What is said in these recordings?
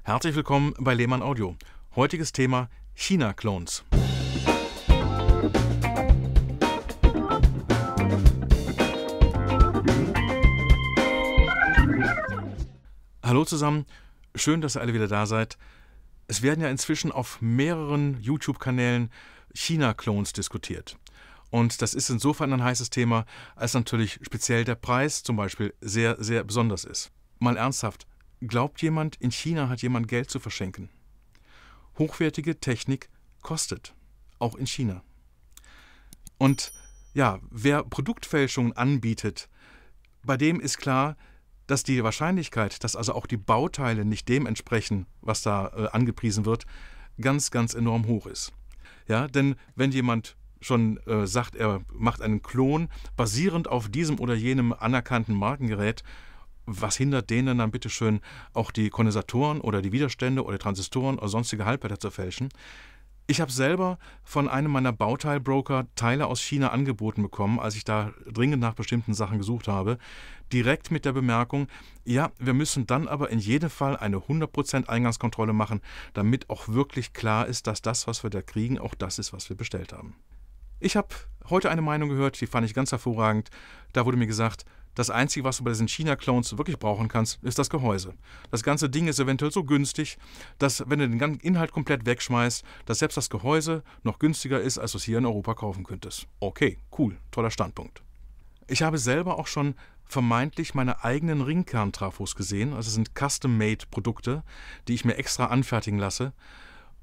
Herzlich willkommen bei Lehmann Audio. Heutiges Thema China-Clones. Hallo zusammen, schön, dass ihr alle wieder da seid. Es werden ja inzwischen auf mehreren YouTube-Kanälen China-Clones diskutiert. Und das ist insofern ein heißes Thema, als natürlich speziell der Preis zum Beispiel sehr, sehr besonders ist. Mal ernsthaft, glaubt jemand, in China hat jemand Geld zu verschenken? Hochwertige Technik kostet, auch in China. Und ja, wer Produktfälschungen anbietet, bei dem ist klar, dass die Wahrscheinlichkeit, dass also auch die Bauteile nicht dem entsprechen, was da angepriesen wird, ganz, ganz enorm hoch ist. Ja, denn wenn jemand schon sagt, er macht einen Klon basierend auf diesem oder jenem anerkannten Markengerät, was hindert denen dann bitteschön auch die Kondensatoren oder die Widerstände oder Transistoren oder sonstige Halbleiter zu fälschen? Ich habe selber von einem meiner Bauteilbroker Teile aus China angeboten bekommen, als ich da dringend nach bestimmten Sachen gesucht habe, direkt mit der Bemerkung, ja, wir müssen dann aber in jedem Fall eine 100% Eingangskontrolle machen, damit auch wirklich klar ist, dass das, was wir da kriegen, auch das ist, was wir bestellt haben. Ich habe heute eine Meinung gehört, die fand ich ganz hervorragend. Da wurde mir gesagt, das Einzige, was du bei diesen China-Clones wirklich brauchen kannst, ist das Gehäuse. Das ganze Ding ist eventuell so günstig, dass, wenn du den ganzen Inhalt komplett wegschmeißt, dass selbst das Gehäuse noch günstiger ist, als du es hier in Europa kaufen könntest. Okay, cool, toller Standpunkt. Ich habe selber auch schon vermeintlich meine eigenen Ringkern-Trafos gesehen. Also es sind Custom-Made-Produkte, die ich mir extra anfertigen lasse.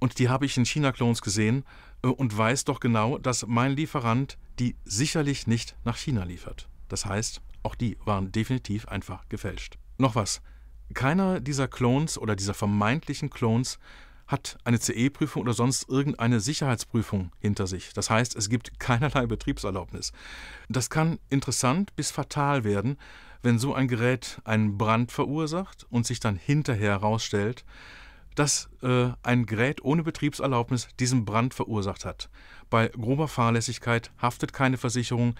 Und die habe ich in China-Clones gesehen und weiß doch genau, dass mein Lieferant die sicherlich nicht nach China liefert. Das heißt, auch die waren definitiv einfach gefälscht. Noch was. Keiner dieser Clones oder dieser vermeintlichen Clones hat eine CE-Prüfung oder sonst irgendeine Sicherheitsprüfung hinter sich. Das heißt, es gibt keinerlei Betriebserlaubnis. Das kann interessant bis fatal werden, wenn so ein Gerät einen Brand verursacht und sich dann hinterher herausstellt, dass ein Gerät ohne Betriebserlaubnis diesen Brand verursacht hat. Bei grober Fahrlässigkeit haftet keine Versicherung.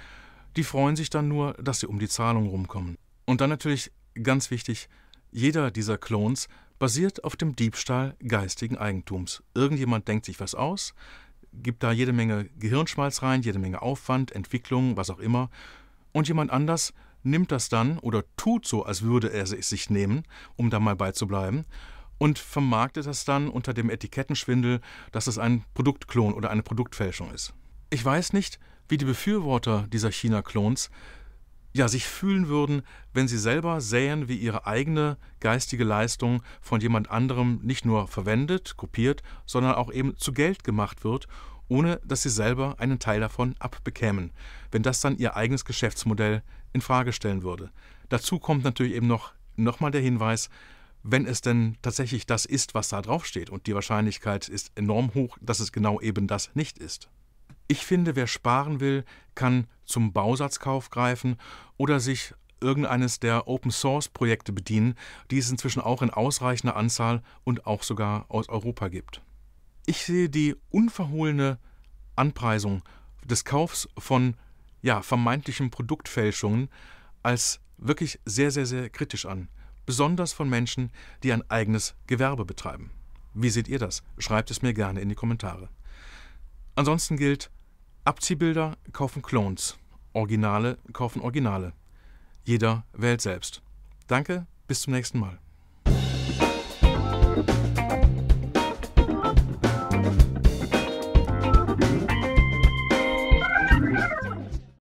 Die freuen sich dann nur, dass sie um die Zahlung rumkommen. Und dann natürlich ganz wichtig, jeder dieser Clones basiert auf dem Diebstahl geistigen Eigentums. Irgendjemand denkt sich was aus, gibt da jede Menge Gehirnschmalz rein, jede Menge Aufwand, Entwicklung, was auch immer. Und jemand anders nimmt das dann oder tut so, als würde er es sich nehmen, um da mal beizubleiben, und vermarktet das dann unter dem Etikettenschwindel, dass es ein Produktklon oder eine Produktfälschung ist. Ich weiß nicht, wie die Befürworter dieser China-Clones sich fühlen würden, wenn sie selber sähen, wie ihre eigene geistige Leistung von jemand anderem nicht nur verwendet, kopiert, sondern auch eben zu Geld gemacht wird, ohne dass sie selber einen Teil davon abbekämen, wenn das dann ihr eigenes Geschäftsmodell in Frage stellen würde. Dazu kommt natürlich eben nochmal der Hinweis, wenn es denn tatsächlich das ist, was da draufsteht, und die Wahrscheinlichkeit ist enorm hoch, dass es genau eben das nicht ist. Ich finde, wer sparen will, kann zum Bausatzkauf greifen oder sich irgendeines der Open-Source-Projekte bedienen, die es inzwischen auch in ausreichender Anzahl und auch sogar aus Europa gibt. Ich sehe die unverhohlene Anpreisung des Kaufs von vermeintlichen Produktfälschungen als wirklich sehr, sehr, sehr kritisch an. Besonders von Menschen, die ein eigenes Gewerbe betreiben. Wie seht ihr das? Schreibt es mir gerne in die Kommentare. Ansonsten gilt, Abziehbilder kaufen Clones, Originale kaufen Originale. Jeder wählt selbst. Danke, bis zum nächsten Mal.